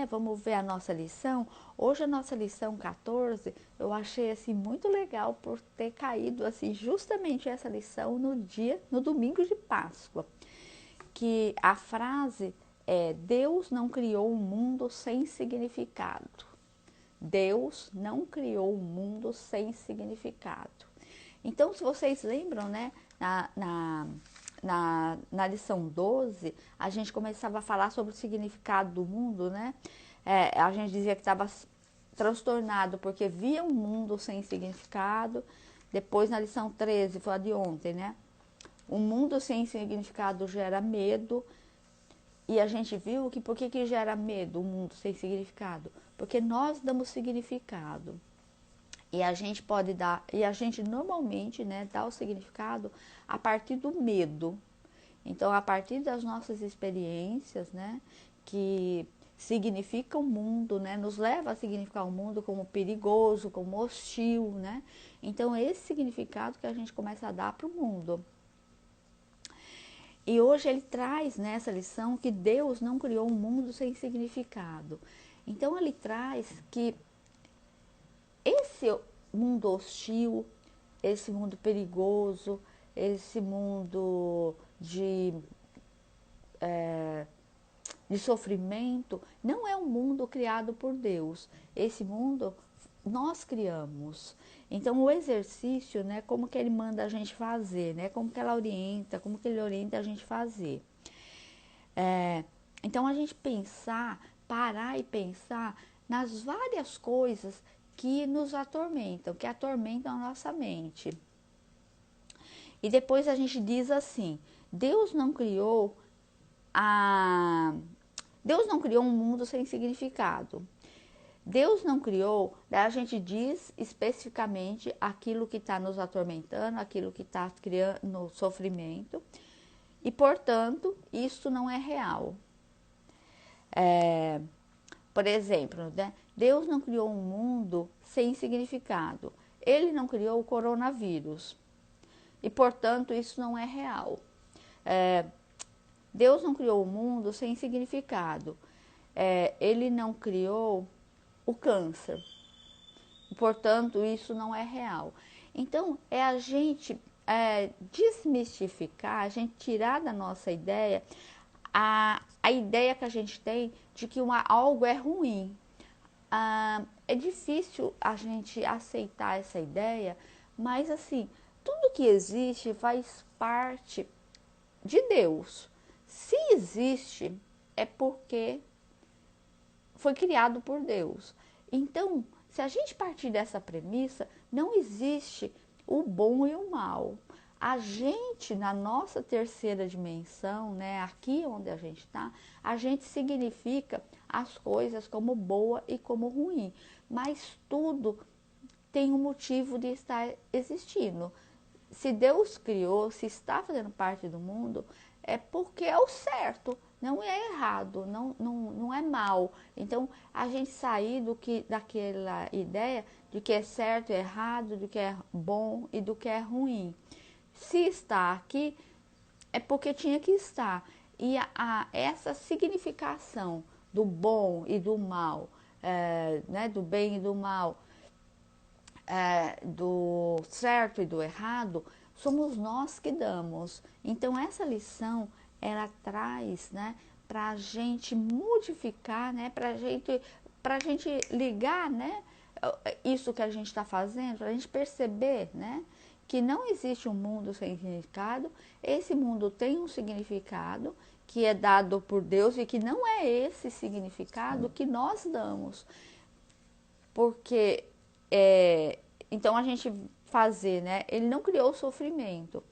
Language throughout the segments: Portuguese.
né? Vamos ver a nossa lição. Hoje a nossa lição 14, eu achei assim muito legal por ter caído assim justamente essa lição no domingo de Páscoa, que a frase é: Deus não criou um mundo sem significado. Deus não criou um mundo sem significado. Então, se vocês lembram, né, na lição 12, a gente começava a falar sobre o significado do mundo, né? A gente dizia que estava transtornado porque via um mundo sem significado. Depois, na lição 13, foi a de ontem, né? Um mundo sem significado gera medo. E a gente viu que por que gera medo um mundo sem significado? Porque nós damos significado. E a gente pode dar, e a gente normalmente, né, dá o significado a partir do medo. Então, a partir das nossas experiências, né, que significam o mundo, né, nos leva a significar o mundo como perigoso, como hostil, né? Então, esse significado que a gente começa a dar para o mundo. E hoje ele traz nessa lição que Deus não criou um mundo sem significado. Então, ele traz que esse mundo hostil, esse mundo perigoso, esse mundo de sofrimento, não é um mundo criado por Deus. Esse mundo nós criamos. Então, o exercício, né, como que ele manda a gente fazer, né, como que ela orienta, como que ele orienta a gente fazer. Então, a gente parar e pensar nas várias coisas que nos atormentam, que atormentam a nossa mente. E depois a gente diz assim: Deus não criou um mundo sem significado. Deus não criou, daí a gente diz especificamente aquilo que está nos atormentando, aquilo que está criando sofrimento, e portanto, isso não é real. Por exemplo, né? Deus não criou um mundo sem significado. Ele não criou o coronavírus. E, portanto, isso não é real. Deus não criou o mundo sem significado. Ele não criou o câncer. E, portanto, isso não é real. Então, é a gente desmistificar, a gente tirar da nossa ideia a ideia que a gente tem de que algo é ruim. É difícil a gente aceitar essa ideia, mas assim, tudo que existe faz parte de Deus. Se existe, é porque foi criado por Deus. Então, se a gente partir dessa premissa, não existe o bom e o mal. A gente, na nossa terceira dimensão, né, aqui onde a gente está, a gente significa as coisas como boa e como ruim. Mas tudo tem um motivo de estar existindo. Se Deus criou, se está fazendo parte do mundo, é porque é o certo, não é errado, não é mal. Então, a gente sair daquela ideia de que é certo e errado, do que é bom e do que é ruim. Se está aqui, é porque tinha que estar. E essa significação do bom e do mal, né, do bem e do mal, do certo e do errado, somos nós que damos. Então, essa lição, ela traz, né, para a gente modificar, né, para a gente ligar, né, isso que a gente está fazendo, para a gente perceber, né, que não existe um mundo sem significado. Esse mundo tem um significado que é dado por Deus e que não é esse significado que nós damos. Porque, então a gente fazer, né? Ele não criou o sofrimento.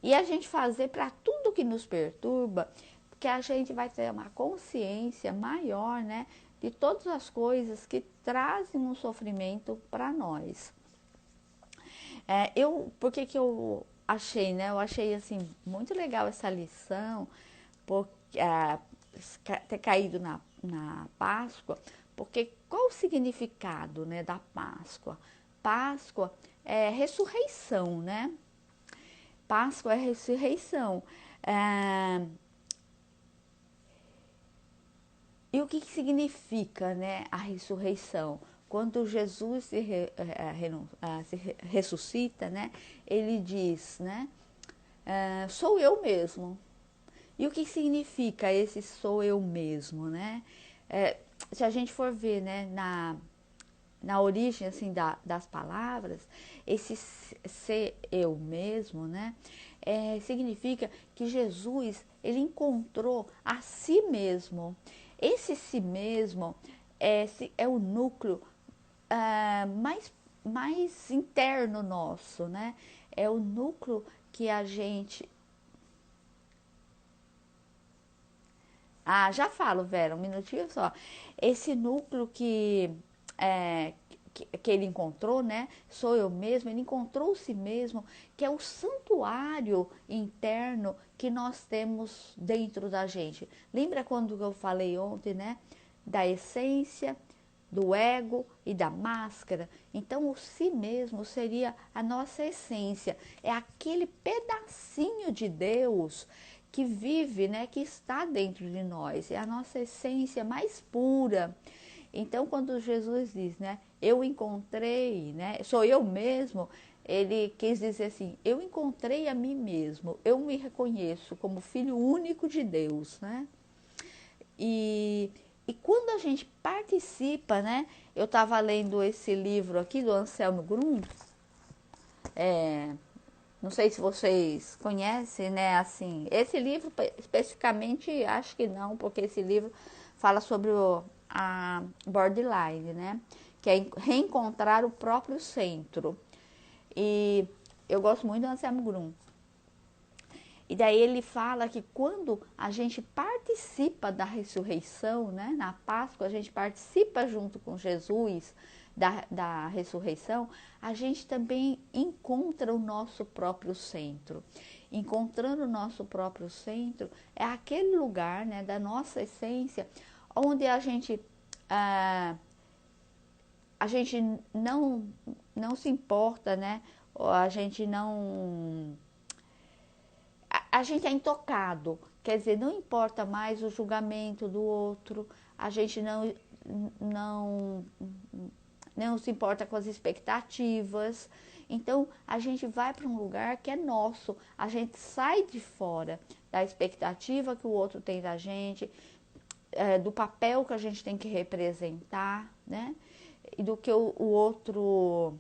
E a gente fazer para tudo que nos perturba, porque a gente vai ter uma consciência maior, né? De todas as coisas que trazem um sofrimento para nós. Por que eu achei, né? Eu achei, assim, muito legal essa lição, porque, ter caído na Páscoa, porque qual o significado, né, da Páscoa? Páscoa é ressurreição, né? Páscoa é ressurreição. E o que significa, né, a ressurreição? Quando Jesus se ressuscita, né, ele diz, né, sou eu mesmo. E o que significa esse sou eu mesmo, né? Se a gente for ver, né, na origem assim das palavras, esse ser eu mesmo, né, significa que Jesus ele encontrou a si mesmo. Esse si mesmo é o núcleo mais interno nosso, né? É o núcleo que a gente. Ah, já falo, Vera, um minutinho só. Esse núcleo é, que ele encontrou, né? Sou eu mesmo, ele encontrou si mesmo, que é o santuário interno que nós temos dentro da gente. Lembra quando eu falei ontem, né? Da essência, do ego e da máscara? Então, o si mesmo seria a nossa essência, é aquele pedacinho de Deus que vive, né, que está dentro de nós, é a nossa essência mais pura. Então, quando Jesus diz, né, eu encontrei, né, sou eu mesmo, ele quis dizer assim, eu encontrei a mim mesmo, eu me reconheço como filho único de Deus, né? E quando a gente participa, né, eu estava lendo esse livro aqui do Anselmo Grum, não sei se vocês conhecem, né? Assim, esse livro especificamente acho que não, porque esse livro fala sobre a borderline, né? Que é reencontrar o próprio centro. E eu gosto muito do Anselmo Grum. E daí ele fala que quando a gente participa da ressurreição, né, na Páscoa, a gente participa junto com Jesus da ressurreição, a gente também encontra o nosso próprio centro. Encontrando o nosso próprio centro, é aquele lugar, né, da nossa essência, onde a gente não se importa, né, a gente não a gente é intocado, quer dizer, não importa mais o julgamento do outro, a gente não, não se importa com as expectativas. Então, a gente vai para um lugar que é nosso, a gente sai de fora da expectativa que o outro tem da gente, do papel que a gente tem que representar, né? E do que o outro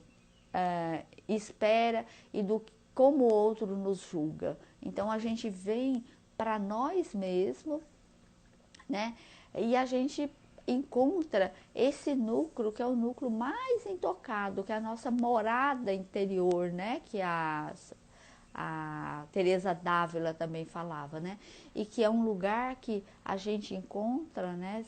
espera e do como o outro nos julga. Então a gente vem para nós mesmos, né? E a gente encontra esse núcleo que é o núcleo mais intocado, que é a nossa morada interior, né? Que a Teresa d'Ávila também falava, né? E que é um lugar que a gente encontra, né?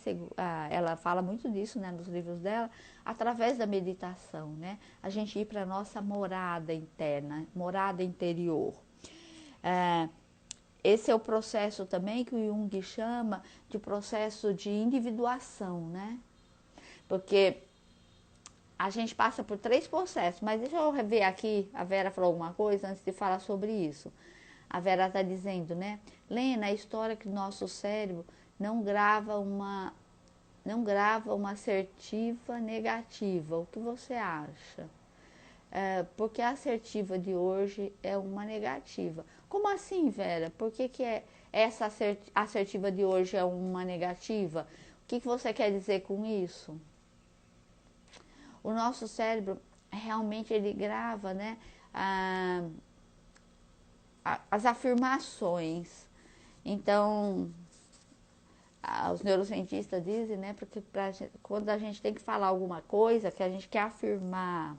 Ela fala muito disso, né, nos livros dela, através da meditação, né? A gente ir para a nossa morada interna, morada interior. Esse é o processo também que o Jung chama de processo de individuação, né? Porque a gente passa por 3 processos, mas deixa eu ver aqui, a Vera falou alguma coisa antes de falar sobre isso. A Vera está dizendo, né? Lena, a história que o nosso cérebro não grava uma assertiva negativa. O que você acha? Porque a assertiva de hoje é uma negativa. Como assim, Vera? Por que essa assertiva de hoje é uma negativa? O que você quer dizer com isso? O nosso cérebro realmente ele grava, né, as afirmações. Então, os neurocientistas dizem, né, porque quando a gente tem que falar alguma coisa que a gente quer afirmar,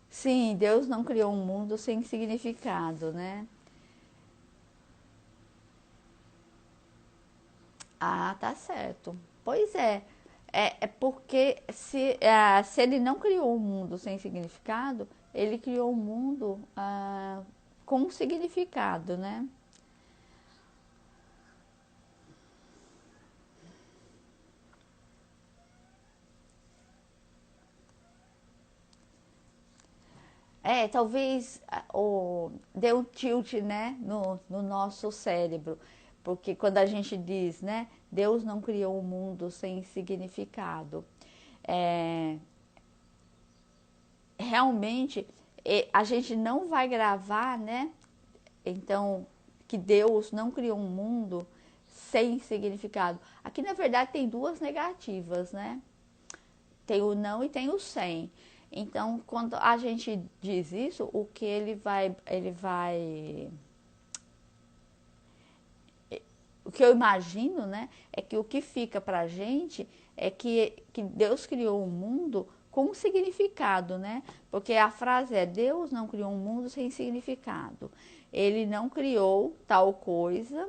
sim, Deus não criou um mundo sem significado, né? Ah, tá certo. Pois é. É porque se ele não criou um mundo sem significado, ele criou um mundo com significado, né? talvez dê um tilt, né, no nosso cérebro, porque quando a gente diz, né, Deus não criou o mundo sem significado, é, realmente a gente não vai gravar, né, então, que Deus não criou um mundo sem significado. Aqui, na verdade, tem duas negativas, né? Tem o não e tem o sem. Então, quando a gente diz isso, o que o que eu imagino, né, é que o que fica pra gente é que Deus criou um mundo com significado, né? Porque a frase é: Deus não criou um mundo sem significado. Ele não criou tal coisa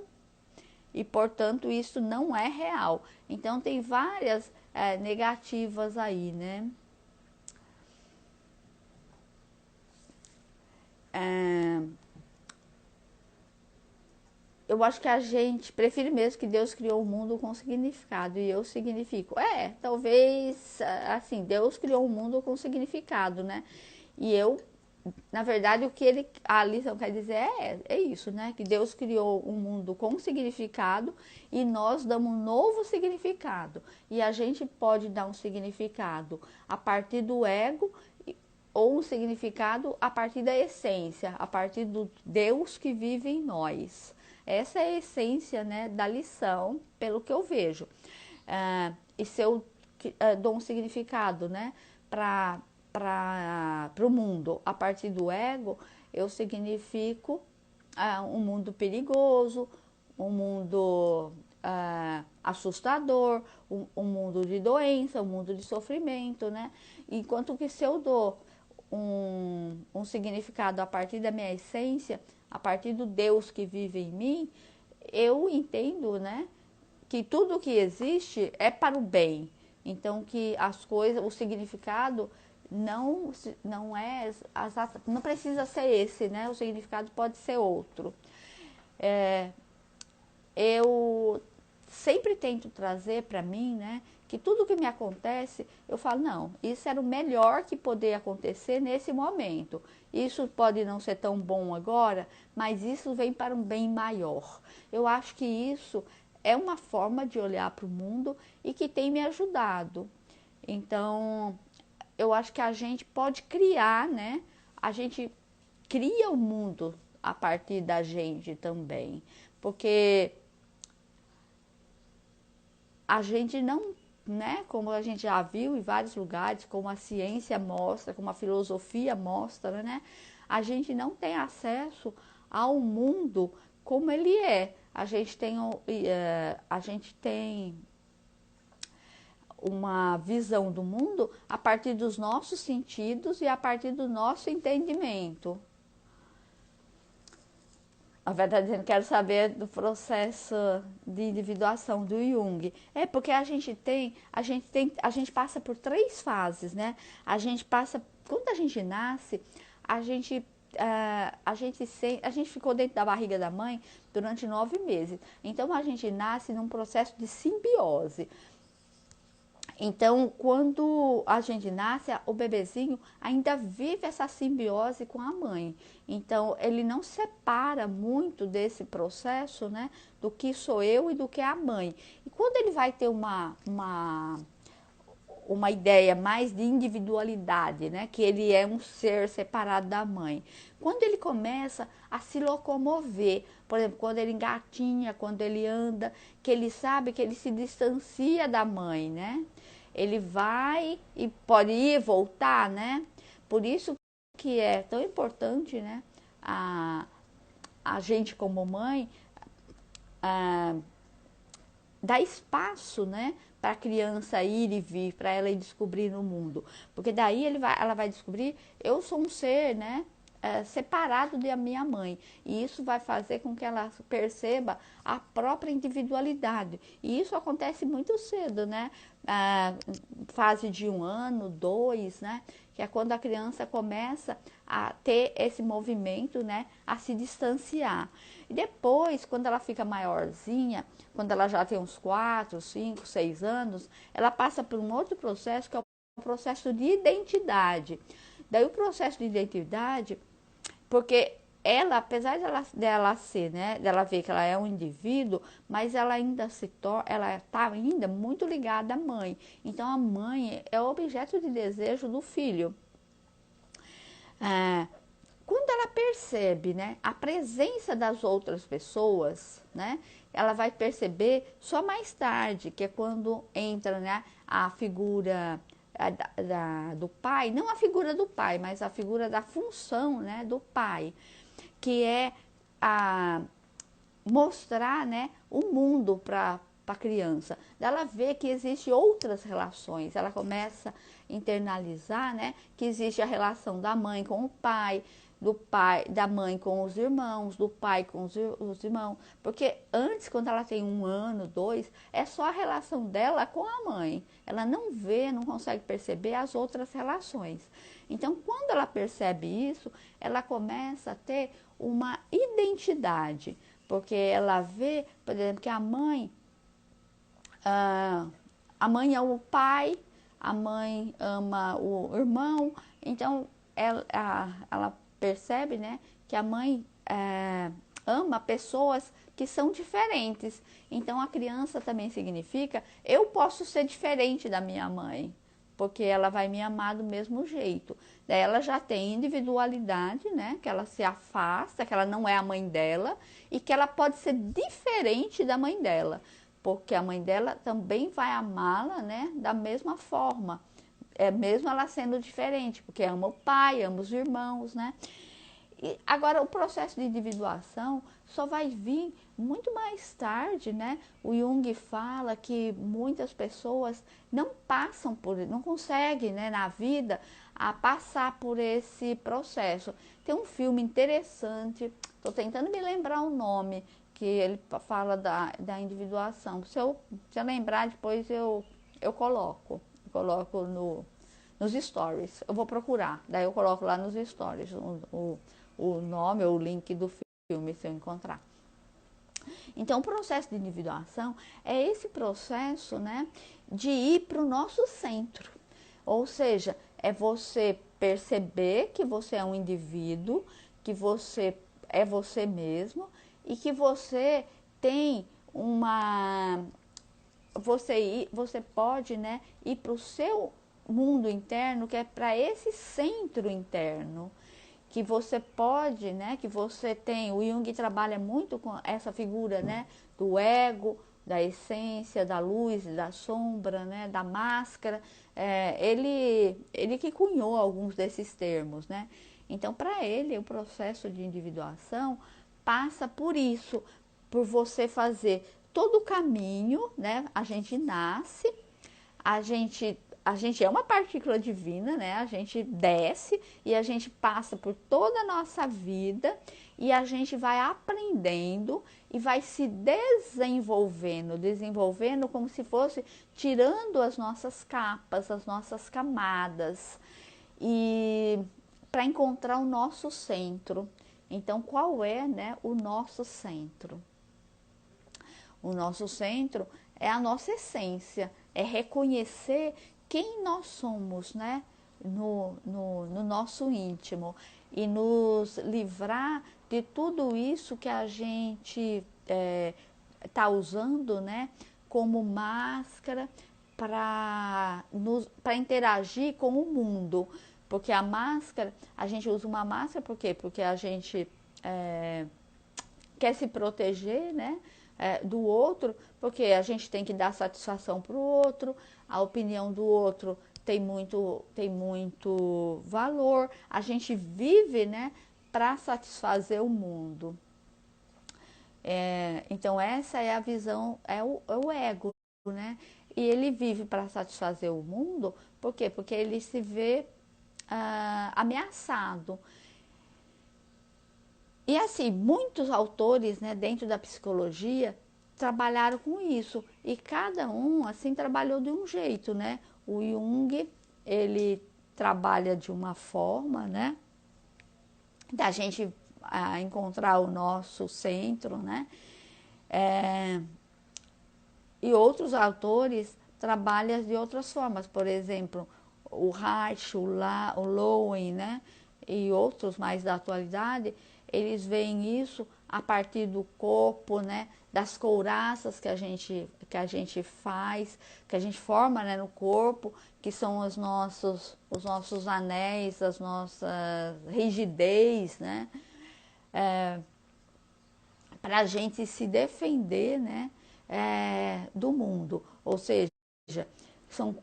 e, portanto, isso não é real. Então, tem várias negativas aí, né? É, eu acho que a gente prefere mesmo que Deus criou o mundo com significado, e eu significo. Talvez, assim, Deus criou o mundo com significado, né? E eu, na verdade, o que a lição quer dizer é isso, né? Que Deus criou um mundo com significado e nós damos um novo significado. E a gente pode dar um significado a partir do ego ou um significado a partir da essência, a partir do Deus que vive em nós. Essa é a essência, né, da lição, pelo que eu vejo. E se eu dou um significado, né, para o mundo a partir do ego, eu significo um mundo perigoso, um mundo assustador, um mundo de doença, um mundo de sofrimento, né? Enquanto que se eu dou um significado a partir da minha essência, a partir do Deus que vive em mim, eu entendo, né, que tudo que existe é para o bem. Então, que as coisas, o significado não precisa ser esse, né? O significado pode ser outro. Eu sempre tento trazer para mim, né, que tudo que me acontece, eu falo, não, isso era o melhor que poderia acontecer nesse momento. Isso pode não ser tão bom agora, mas isso vem para um bem maior. Eu acho que isso é uma forma de olhar para o mundo e que tem me ajudado. Então, eu acho que a gente pode criar, né? A gente cria o mundo a partir da gente também. Porque a gente não, né, como a gente já viu em vários lugares, como a ciência mostra, como a filosofia mostra, né, a gente não tem acesso ao mundo como ele é. A gente tem uma visão do mundo a partir dos nossos sentidos e a partir do nosso entendimento. Na verdade, eu quero saber do processo de individuação do Jung. Porque a gente passa por três fases, né? Quando a gente nasce, a gente ficou dentro da barriga da mãe durante 9 meses. Então, a gente nasce num processo de simbiose. Então, quando a gente nasce, o bebezinho ainda vive essa simbiose com a mãe. Então, ele não separa muito desse processo, né, do que sou eu e do que é a mãe. E quando ele vai ter uma ideia mais de individualidade, né, que ele é um ser separado da mãe, quando ele começa a se locomover, por exemplo, quando ele engatinha, quando ele anda, que ele sabe que ele se distancia da mãe, né? Ele vai e pode ir e voltar, né? Por isso que é tão importante, né? A gente como mãe dar espaço, né? Para a criança ir e vir, para ela ir descobrindo o mundo. Porque daí ela vai descobrir, eu sou um ser, né? Separado da minha mãe. E isso vai fazer com que ela perceba a própria individualidade. E isso acontece muito cedo, né? Fase de 1 ano, 2, né? Que é quando a criança começa a ter esse movimento, né? A se distanciar. E depois, quando ela fica maiorzinha, quando ela já tem uns 4, 5, 6 anos, ela passa por um outro processo, que é o processo de identidade. Daí o processo de identidade, porque ela, apesar dela ser, né, dela ver que ela é um indivíduo, mas ela ainda ela está ainda muito ligada à mãe. Então a mãe é o objeto de desejo do filho. Quando ela percebe, né, a presença das outras pessoas, né, ela vai perceber só mais tarde, que é quando entra, né, a figura do pai, não a figura do pai, mas a figura da função, né, do pai, que é a mostrar, né, o mundo para a criança. Ela vê que existem outras relações, ela começa a internalizar, né, que existe a relação da mãe com o pai, do pai, da mãe com os irmãos, do pai com os irmãos, porque antes, quando ela tem 1 ano, 2, é só a relação dela com a mãe, ela não vê, não consegue perceber as outras relações. Então, quando ela percebe isso, ela começa a ter uma identidade, porque ela vê, por exemplo, que a mãe ama o pai, a mãe ama o irmão, então ela percebe, né, que a mãe ama pessoas que são diferentes. Então a criança também significa, eu posso ser diferente da minha mãe, porque ela vai me amar do mesmo jeito. Daí ela já tem individualidade, né, que ela se afasta, que ela não é a mãe dela e que ela pode ser diferente da mãe dela, porque a mãe dela também vai amá-la, né, da mesma forma, mesmo ela sendo diferente, porque ama o pai, ama os irmãos, né. E agora o processo de individuação só vai vir muito mais tarde, né? O Jung fala que muitas pessoas não passam não conseguem, né, na vida, a passar por esse processo. Tem um filme interessante, estou tentando me lembrar o nome, que ele fala da individuação. Se eu lembrar depois eu coloco nos stories. Eu vou procurar, daí eu coloco lá nos stories o nome ou o link do filme, se eu encontrar. Então, o processo de individuação é esse processo, né, de ir para o nosso centro. Ou seja, é você perceber que você é um indivíduo, que você é você mesmo e que você tem você pode, né, ir para o seu mundo interno, que é para esse centro interno, que você pode, né, que você tem, o Jung trabalha muito com essa figura, né, do ego, da essência, da luz, da sombra, né, da máscara, ele que cunhou alguns desses termos, né. Então, para ele, o processo de individuação passa por isso, por você fazer todo o caminho, né, a gente nasce, a gente é uma partícula divina, né? A gente desce e a gente passa por toda a nossa vida e a gente vai aprendendo e vai se desenvolvendo como se fosse tirando as nossas capas, as nossas camadas e para encontrar o nosso centro. Então, qual é, né, o nosso centro? O nosso centro é a nossa essência, é reconhecer quem nós somos, né? No nosso íntimo e nos livrar de tudo isso que a gente está usando, né? Como máscara para interagir com o mundo. Porque a máscara, a gente usa uma máscara por quê? Porque a gente quer se proteger, né? Do outro, porque a gente tem que dar satisfação para o outro, a opinião do outro tem muito valor, a gente vive, né, para satisfazer o mundo. Então essa é a visão, é o ego, né? E ele vive para satisfazer o mundo, por quê? Porque ele se vê ameaçado. E assim, muitos autores, né, dentro da psicologia trabalharam com isso e cada um assim trabalhou de um jeito, né? O Jung, ele trabalha de uma forma, né, da gente encontrar o nosso centro, né? E outros autores trabalham de outras formas, por exemplo, o Reich, o Lowen, né, e outros mais da atualidade, eles veem isso a partir do corpo, né, das couraças que a gente faz, que a gente forma, né, no corpo, que são os nossos anéis, as nossas rigidez, né, para a gente se defender, né, do mundo. Ou seja, são,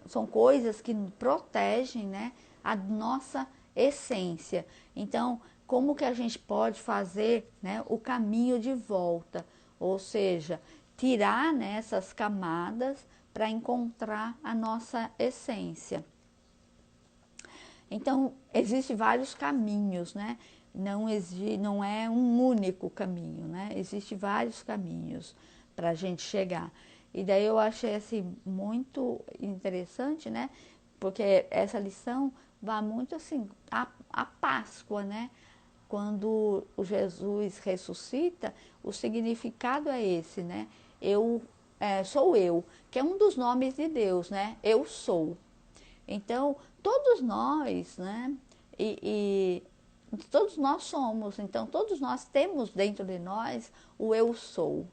são coisas que protegem, né, a nossa essência. Então, como que a gente pode fazer, né, o caminho de volta? Ou seja, tirar, né, essas camadas para encontrar a nossa essência. Então, existem vários caminhos, né? Não é um único caminho, né? Existem vários caminhos para a gente chegar. E daí eu achei assim muito interessante, né? Porque essa lição vai muito assim a Páscoa, né? Quando o Jesus ressuscita, o significado é esse, né? Sou eu, que é um dos nomes de Deus, né? Eu sou. Então, todos nós, né? Todos nós somos, então todos nós temos dentro de nós o eu sou.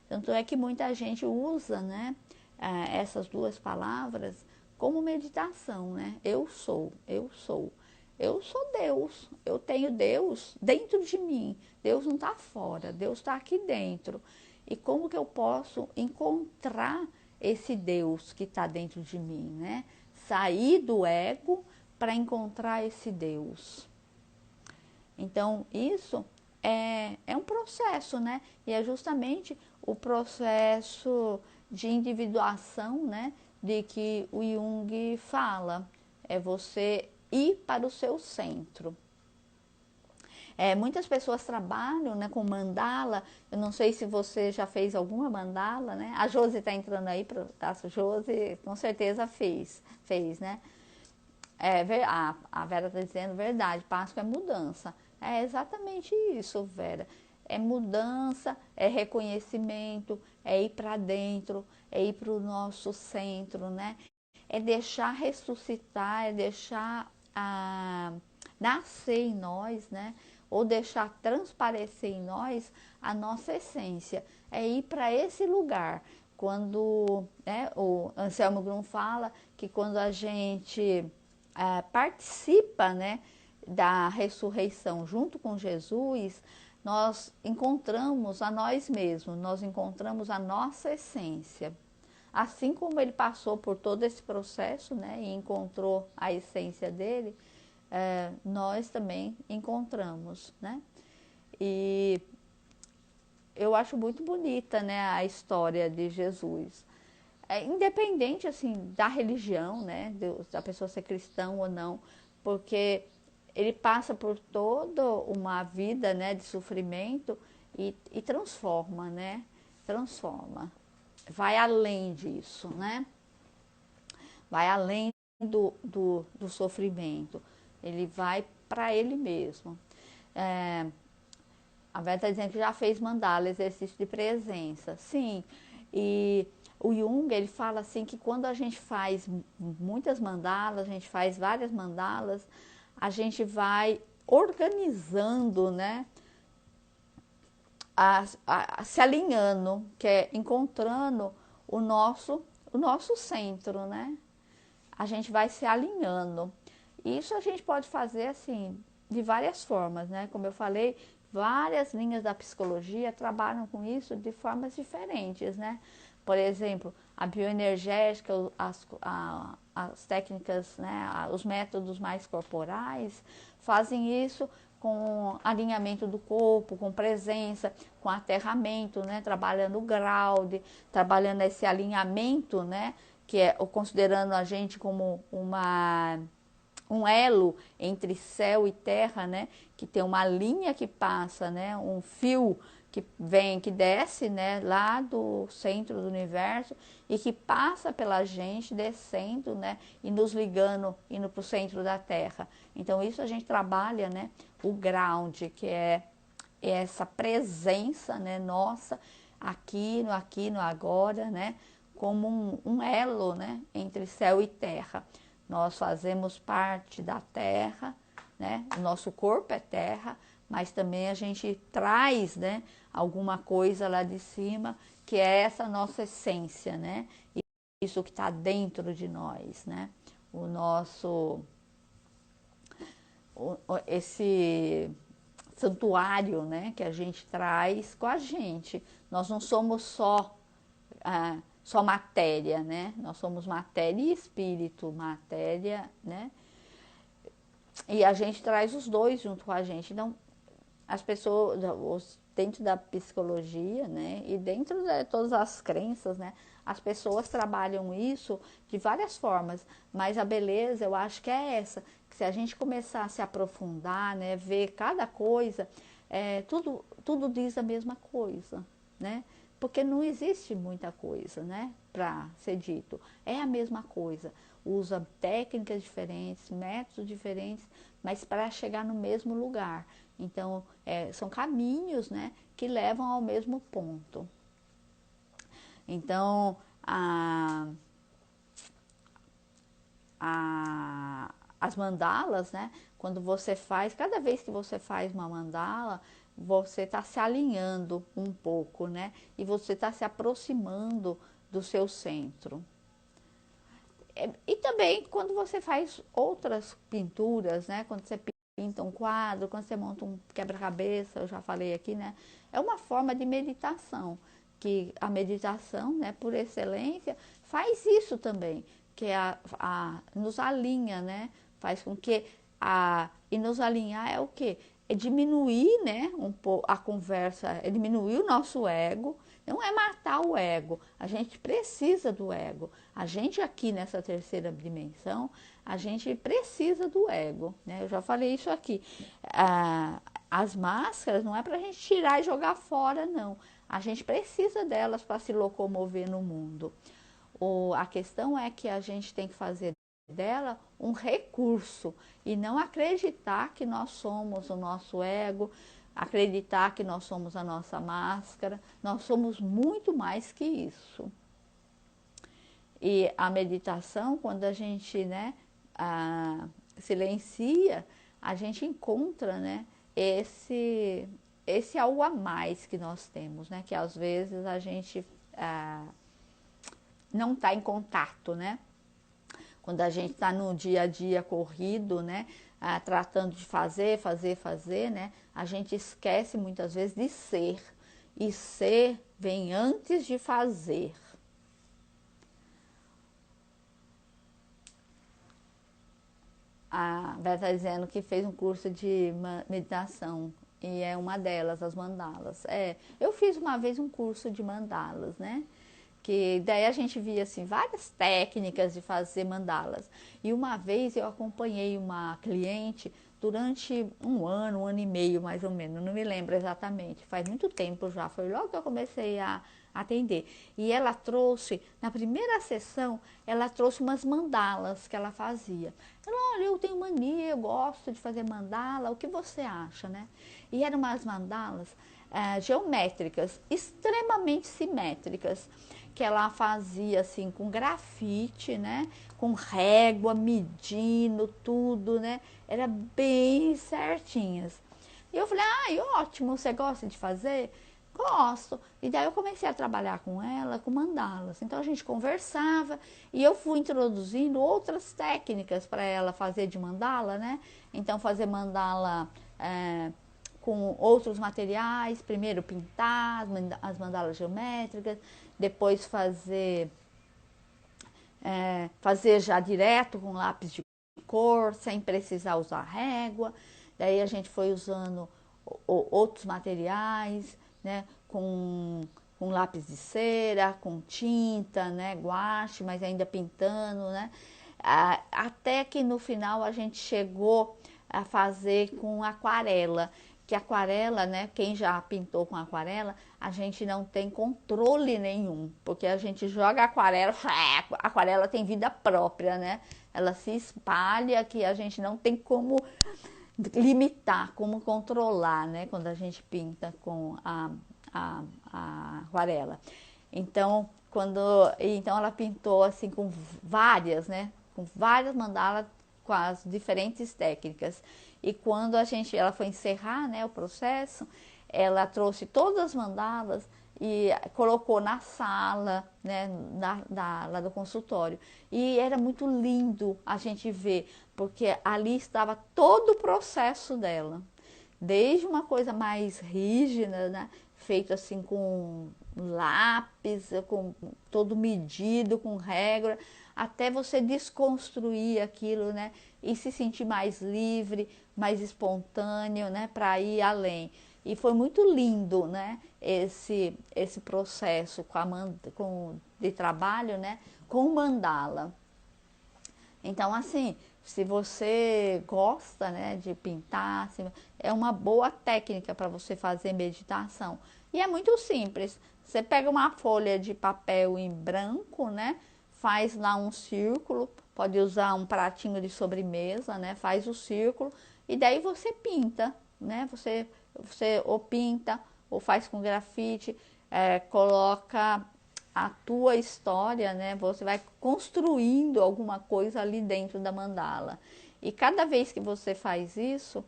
Tanto é que muita gente usa, né, essas duas palavras como meditação, né? Eu sou, eu sou. Eu sou Deus, eu tenho Deus dentro de mim. Deus não está fora, Deus está aqui dentro. E como que eu posso encontrar esse Deus que está dentro de mim, né? Sair do ego para encontrar esse Deus. Então, isso é um processo, né? E é justamente o processo de individuação, né? De que o Jung fala. É você ir para o seu centro. Muitas pessoas trabalham, né, com mandala. Eu não sei se você já fez alguma mandala, né? A Josi está entrando aí, a Josi com certeza fez, né? A Vera está dizendo verdade, Páscoa é mudança. É exatamente isso, Vera. É mudança, é reconhecimento, é ir para dentro, é ir para o nosso centro, né? É deixar ressuscitar, é deixar nascer em nós, né? Ou deixar transparecer em nós a nossa essência. É ir para esse lugar. Quando, né, o Anselmo Grum fala que quando a gente participa, né, da ressurreição junto com Jesus, nós encontramos a nós mesmos, nós encontramos a nossa essência. Assim como ele passou por todo esse processo, né, e encontrou a essência dele, nós também encontramos, né? E eu acho muito bonita, né, a história de Jesus. Independente assim da religião, né, da pessoa ser cristão ou não, porque ele passa por toda uma vida, né, de sofrimento e transforma, né? Transforma. Vai além disso, né? Vai além do sofrimento. Ele vai para ele mesmo. A Vera está dizendo que já fez mandala, exercício de presença. Sim, e o Jung, ele fala assim que quando a gente faz muitas mandalas, a gente faz várias mandalas, a gente vai organizando, né? Se alinhando, que é encontrando o nosso centro, né? A gente vai se alinhando. Isso a gente pode fazer assim, de várias formas, né? Como eu falei, várias linhas da psicologia trabalham com isso de formas diferentes, né? Por exemplo, a bioenergética, as técnicas, né, os métodos mais corporais fazem isso com alinhamento do corpo, com presença, com aterramento, né, trabalhando o ground, trabalhando esse alinhamento, né, que é considerando a gente como um elo entre céu e terra, né, que tem uma linha que passa, né, um fio que vem, que desce, né, lá do centro do universo e que passa pela gente, descendo, né, e nos ligando, indo para o centro da Terra. Então isso a gente trabalha, né, o ground, que é essa presença, né, nossa, aqui no agora, né, como um elo, né, entre céu e terra. Nós fazemos parte da terra, né, o nosso corpo é terra, mas também a gente traz, né, alguma coisa lá de cima, que é essa nossa essência, né, isso que está dentro de nós, né, o nosso, esse santuário, né, que a gente traz com a gente. Nós não somos só matéria, né? Nós somos matéria e espírito, matéria, né? E a gente traz os dois junto com a gente. Então, as pessoas, dentro da psicologia, né? E dentro de todas as crenças, né? As pessoas trabalham isso de várias formas, mas a beleza, eu acho que é essa, que se a gente começar a se aprofundar, né? Ver cada coisa, tudo diz a mesma coisa, né? Porque não existe muita coisa, né, para ser dito. É a mesma coisa. Usa técnicas diferentes, métodos diferentes, mas para chegar no mesmo lugar. Então, são caminhos, né, que levam ao mesmo ponto. Então, as mandalas, né, quando você faz, cada vez que você faz uma mandala, você está se alinhando um pouco, né? E você está se aproximando do seu centro. E também quando você faz outras pinturas, né? Quando você pinta um quadro, quando você monta um quebra-cabeça, eu já falei aqui, né? É uma forma de meditação, que a meditação, né, por excelência, faz isso também, que nos alinha, né? Faz com que e nos alinhar é o quê? É diminuir, né, um pouco a conversa, é diminuir o nosso ego, não é matar o ego, a gente precisa do ego. A gente aqui nessa terceira dimensão, a gente precisa do ego, né? Eu já falei isso aqui. As máscaras não é para a gente tirar e jogar fora, não. A gente precisa delas para se locomover no mundo. A questão é que a gente tem que fazer dela um recurso e não acreditar que nós somos o nosso ego, acreditar que nós somos a nossa máscara. Nós somos muito mais que isso. E a meditação, quando a gente, né, silencia, a gente encontra, né, esse algo a mais que nós temos, né, que às vezes a gente não está em contato, né? Quando a gente está no dia a dia corrido, né, tratando de fazer, né, a gente esquece muitas vezes de ser. E ser vem antes de fazer. A Vera está dizendo que fez um curso de meditação e é uma delas, as mandalas. Eu fiz uma vez um curso de mandalas, né? Que daí a gente via assim várias técnicas de fazer mandalas. E uma vez eu acompanhei uma cliente durante um ano e meio mais ou menos, não me lembro exatamente, faz muito tempo já, foi logo que eu comecei a atender. E ela trouxe, na primeira sessão, ela trouxe umas mandalas que ela fazia. Ela, olha, eu tenho mania, eu gosto de fazer mandala, o que você acha, né? E eram umas mandalas geométricas, extremamente simétricas, que ela fazia assim com grafite, né? Com régua, medindo tudo, né? Era bem certinhas. E eu falei, ai, ótimo, você gosta de fazer? Gosto. E daí eu comecei a trabalhar com ela, com mandalas. Então a gente conversava e eu fui introduzindo outras técnicas para ela fazer de mandala, né? Então fazer mandala com outros materiais, primeiro pintar as mandalas geométricas, depois fazer já direto com lápis de cor, sem precisar usar régua. Daí a gente foi usando outros materiais, né, com lápis de cera, com tinta, né, guache, mas ainda pintando, né, até que no final a gente chegou a fazer com aquarela, que aquarela, né, quem já pintou com aquarela, a gente não tem controle nenhum, porque a gente joga aquarela, a aquarela tem vida própria, né, ela se espalha, que a gente não tem como limitar, como controlar, né, quando a gente pinta com a aquarela. Então, Então ela pintou assim com várias, né? Com várias mandalas com as diferentes técnicas. E quando ela foi encerrar, né, o processo, ela trouxe todas as mandalas e colocou na sala, né, lá do consultório. E era muito lindo a gente ver, porque ali estava todo o processo dela. Desde uma coisa mais rígida, né, feito assim com lápis, com todo medido, com regra, até você desconstruir aquilo, né, e se sentir mais livre, mais espontâneo, né, para ir além. E foi muito lindo, né, esse processo de trabalho, né, com mandala. Então, assim, se você gosta, né, de pintar, assim, é uma boa técnica para você fazer meditação. E é muito simples. Você pega uma folha de papel em branco, né, faz lá um círculo, pode usar um pratinho de sobremesa, né, faz o círculo e daí você pinta, né, você ou pinta ou faz com grafite, coloca a tua história, né? Você vai construindo alguma coisa ali dentro da mandala. E cada vez que você faz isso,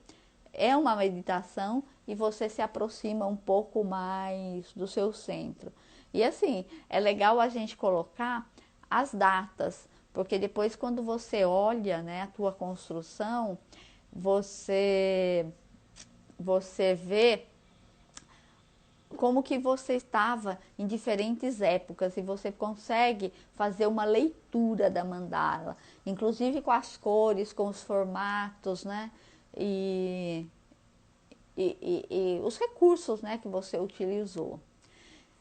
é uma meditação e você se aproxima um pouco mais do seu centro. E assim, é legal a gente colocar as datas, porque depois quando você olha, né, a tua construção, você vê como que você estava em diferentes épocas e você consegue fazer uma leitura da mandala, inclusive com as cores, com os formatos, né? E os recursos, né, que você utilizou.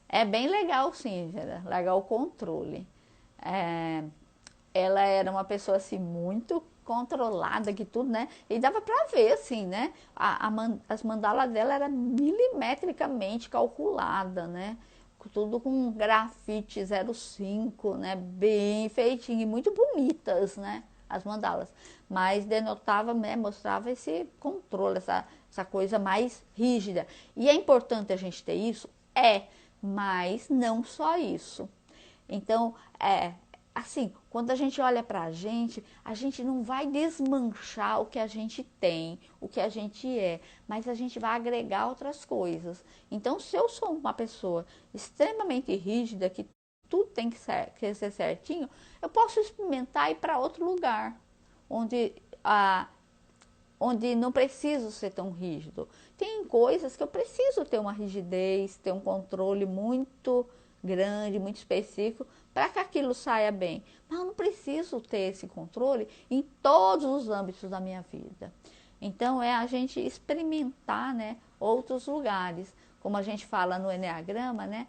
É bem legal, sim, legal o controle. É, ela era uma pessoa assim muito controlada que tudo, né? E dava para ver assim, né? As mandalas dela era milimetricamente calculada, né? Tudo com grafite 05, né? Bem feitinho e muito bonitas, né? As mandalas. Mas denotava, né? Mostrava esse controle, essa coisa mais rígida. E é importante a gente ter isso? Mas não só isso. Então, assim, quando a gente olha para a gente não vai desmanchar o que a gente tem, o que a gente é, mas a gente vai agregar outras coisas. Então, se eu sou uma pessoa extremamente rígida, que tudo tem que ser certinho, eu posso experimentar e ir para outro lugar, onde, onde não preciso ser tão rígido. Tem coisas que eu preciso ter uma rigidez, ter um controle muito grande, muito específico, para que aquilo saia bem. Mas eu não preciso ter esse controle em todos os âmbitos da minha vida. Então, é a gente experimentar, né, outros lugares. Como a gente fala no Enneagrama, né,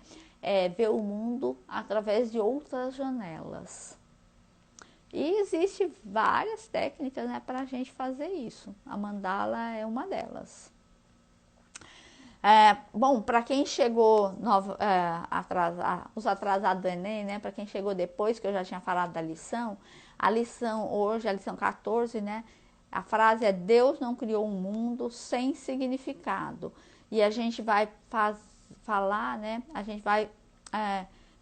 ver o mundo através de outras janelas. E existe várias técnicas, né, para a gente fazer isso. A mandala é uma delas. Bom, para quem chegou os atrasados do Enem, né? Para quem chegou depois, que eu já tinha falado da lição, a lição hoje, a lição 14, né? A frase é: Deus não criou um mundo sem significado. E a gente vai falar, né? A gente vai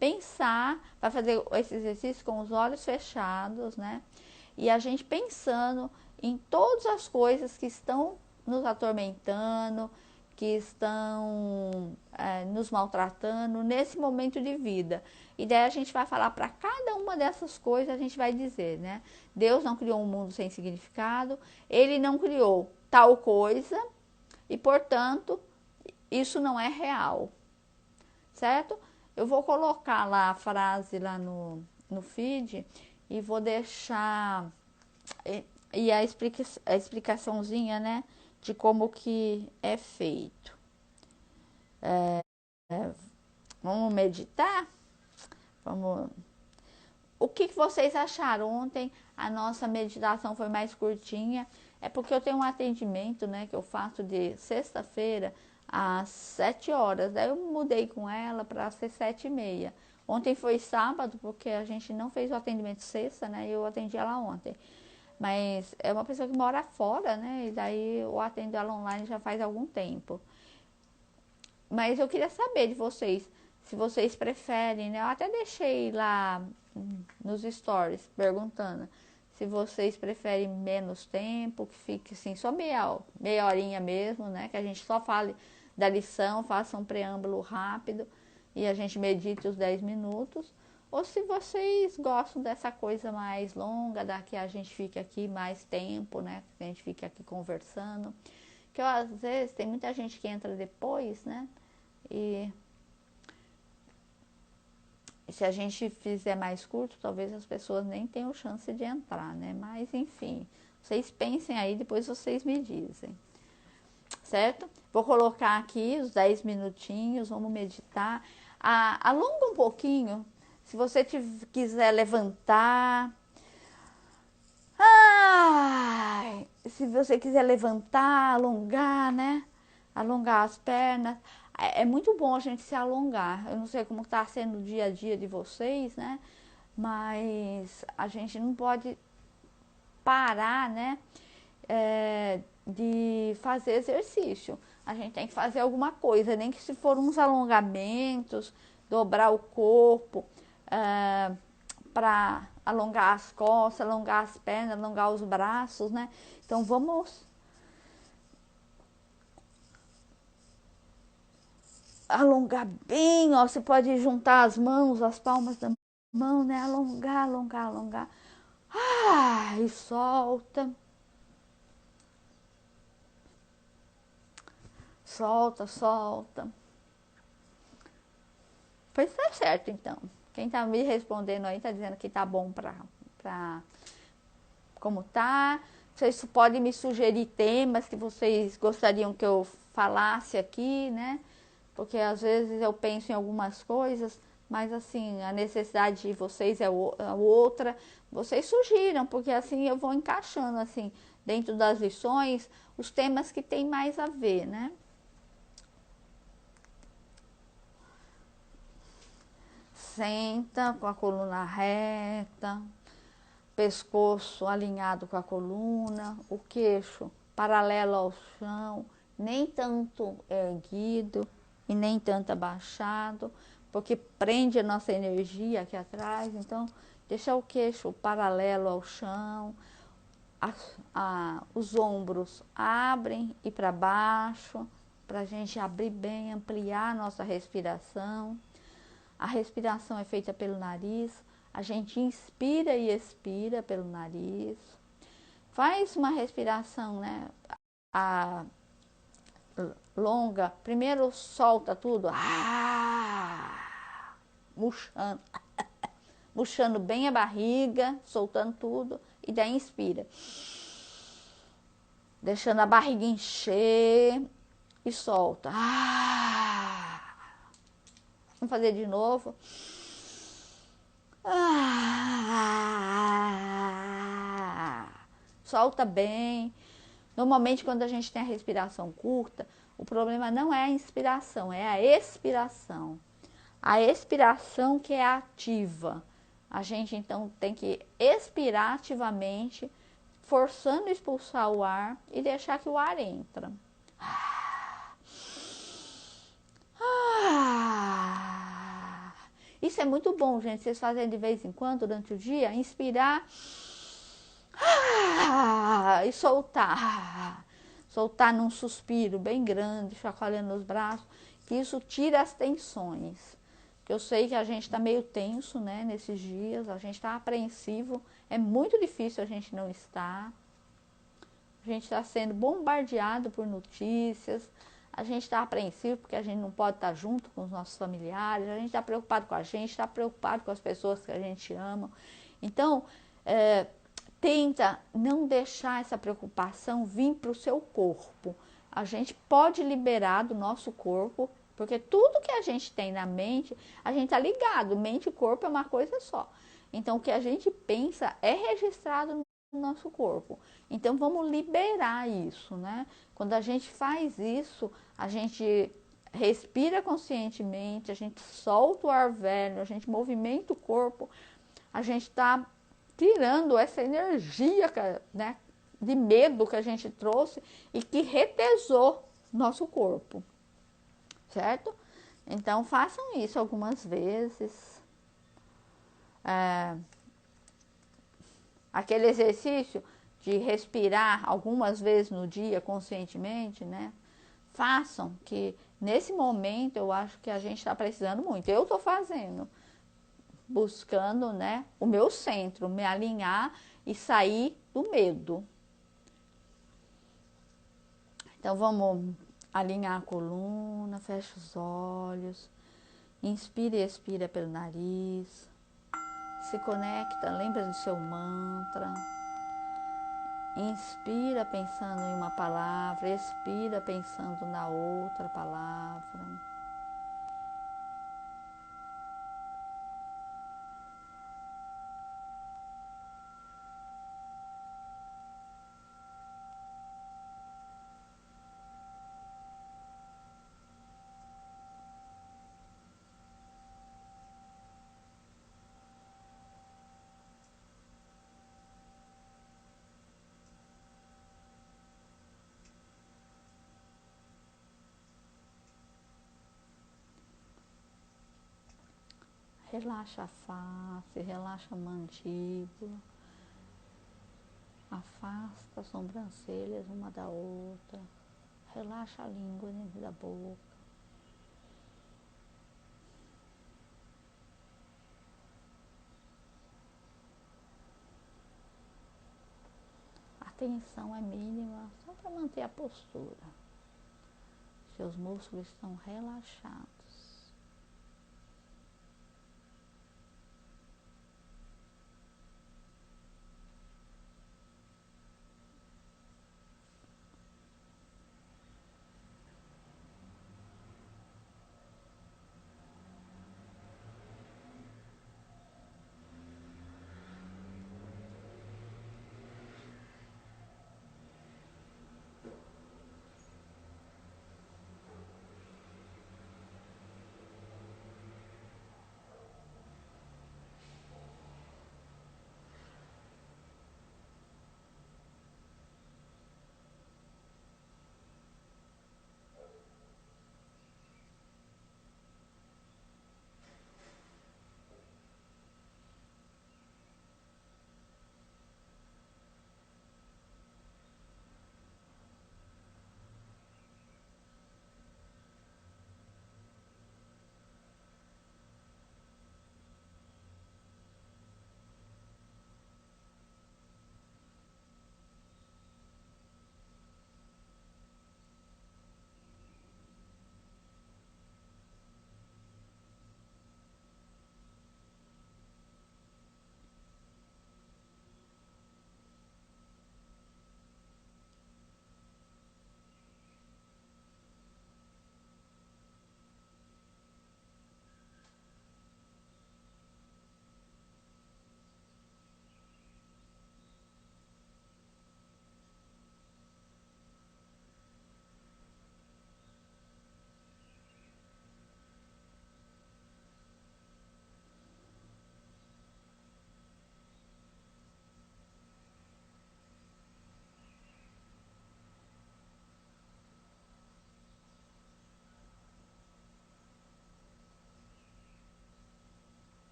pensar, vai fazer esse exercício com os olhos fechados, né? E a gente pensando em todas as coisas que estão nos atormentando, que estão nos maltratando nesse momento de vida. E daí a gente vai falar para cada uma dessas coisas, a gente vai dizer, né? Deus não criou um mundo sem significado, Ele não criou tal coisa e, portanto, isso não é real, certo? Eu vou colocar lá a frase lá no feed e vou deixar e a explicaçãozinha, né, de como que é feito. Vamos meditar? Vamos. O que vocês acharam? Ontem a nossa meditação foi mais curtinha. É porque eu tenho um atendimento, né, que eu faço de sexta-feira às 7 horas. Daí eu mudei com ela para ser 7h30. Ontem foi sábado, porque a gente não fez o atendimento sexta, né? Eu atendi ela ontem. Mas é uma pessoa que mora fora, né? E daí eu atendo ela online já faz algum tempo. Mas eu queria saber de vocês, se vocês preferem, né? Eu até deixei lá nos stories perguntando se vocês preferem menos tempo, que fique assim, só meia horinha mesmo, né? Que a gente só fale da lição, faça um preâmbulo rápido e a gente medite os 10 minutos. Ou se vocês gostam dessa coisa mais longa, da que a gente fique aqui mais tempo, né? Que a gente fique aqui conversando. Que às vezes tem muita gente que entra depois, né? E se a gente fizer mais curto, talvez as pessoas nem tenham chance de entrar, né? Mas, enfim, vocês pensem aí, depois vocês me dizem, certo? Vou colocar aqui os 10 minutinhos, vamos meditar. Alonga um pouquinho, se você quiser levantar. Se você quiser levantar, alongar, né? Alongar as pernas. É muito bom a gente se alongar. Eu não sei como está sendo o dia a dia de vocês, né? Mas a gente não pode parar, né? De fazer exercício. A gente tem que fazer alguma coisa, nem que se for uns alongamentos, dobrar o corpo, para alongar as costas, alongar as pernas, alongar os braços, né? Então vamos alongar bem, ó, você pode juntar as mãos, as palmas da mão, né? Alongar, alongar, alongar. E solta. Solta, solta. Pois tá certo, então. Quem tá me respondendo aí tá dizendo que tá bom pra como tá. Vocês podem me sugerir temas que vocês gostariam que eu falasse aqui, né? Porque às vezes eu penso em algumas coisas, mas assim, a necessidade de vocês é outra. Vocês sugiram, porque assim eu vou encaixando assim, dentro das lições, os temas que tem mais a ver, né? Senta com a coluna reta, pescoço alinhado com a coluna, o queixo paralelo ao chão, nem tanto erguido e nem tanto abaixado, porque prende a nossa energia aqui atrás. Então, deixa o queixo paralelo ao chão, os ombros abrem e para baixo, para a gente abrir bem, ampliar a nossa respiração. A respiração é feita pelo nariz, a gente inspira e expira pelo nariz. Faz uma respiração, né? Longa. Primeiro solta tudo, murchando, murchando bem a barriga, soltando tudo, e daí inspira, deixando a barriga encher e solta. Vamos fazer de novo. Solta bem. Normalmente, quando a gente tem a respiração curta, o problema não é a inspiração, é a expiração. A expiração que é ativa. A gente, então, tem que expirar ativamente, forçando expulsar o ar e deixar que o ar entra. Isso é muito bom, gente. Vocês fazem de vez em quando, durante o dia, inspirar e soltar. Soltar num suspiro bem grande, chacoalhando os braços, que isso tira as tensões. Eu sei que a gente está meio tenso, né, nesses dias, a gente está apreensivo, é muito difícil a gente não estar. A gente está sendo bombardeado por notícias, a gente está apreensivo porque a gente não pode estar junto com os nossos familiares, a gente está preocupado com a gente, está preocupado com as pessoas que a gente ama. Então, tenta não deixar essa preocupação vir para o seu corpo. A gente pode liberar do nosso corpo, porque tudo que a gente tem na mente, a gente está ligado. Mente e corpo é uma coisa só. Então, o que a gente pensa é registrado no nosso corpo. Então, vamos liberar isso, né? Quando a gente faz isso, a gente respira conscientemente, a gente solta o ar velho, a gente movimenta o corpo, a gente está tirando essa energia, né, de medo que a gente trouxe e que retesou nosso corpo, certo? Então façam isso algumas vezes. É, aquele exercício de respirar algumas vezes no dia conscientemente, né? Façam, que nesse momento eu acho que a gente está precisando muito. Eu estou fazendo, buscando, né, o meu centro, me alinhar e sair do medo. Então vamos alinhar a coluna, fecha os olhos, inspira e expira pelo nariz, se conecta, lembra do seu mantra. Inspira pensando em uma palavra, expira pensando na outra palavra. Relaxa a face, relaxa a mandíbula, afasta as sobrancelhas uma da outra, relaxa a língua dentro da boca. A tensão é mínima, só para manter a postura. Seus músculos estão relaxados.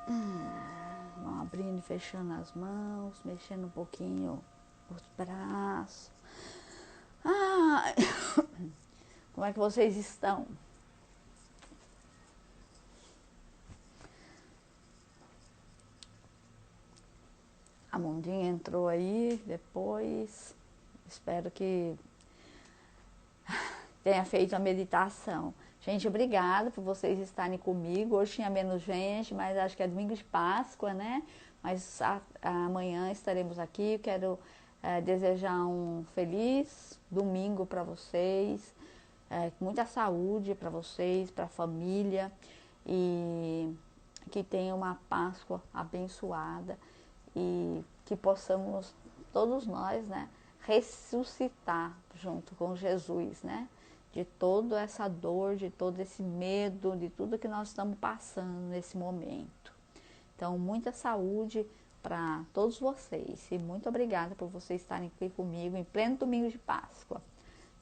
Vão abrindo e fechando as mãos, mexendo um pouquinho os braços. Como é que vocês estão? A Mundinha entrou aí depois. Espero que tenha feito a meditação. Gente, obrigada por vocês estarem comigo. Hoje tinha menos gente, mas acho que é domingo de Páscoa, né? Mas amanhã estaremos aqui. Quero desejar um feliz domingo para vocês. Muita saúde para vocês, para a família. E que tenha uma Páscoa abençoada. E que possamos, todos nós, né, ressuscitar junto com Jesus, né? De toda essa dor, de todo esse medo, de tudo que nós estamos passando nesse momento. Então, muita saúde para todos vocês. E muito obrigada por vocês estarem aqui comigo em pleno domingo de Páscoa.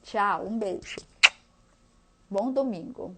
Tchau, um beijo. Bom domingo.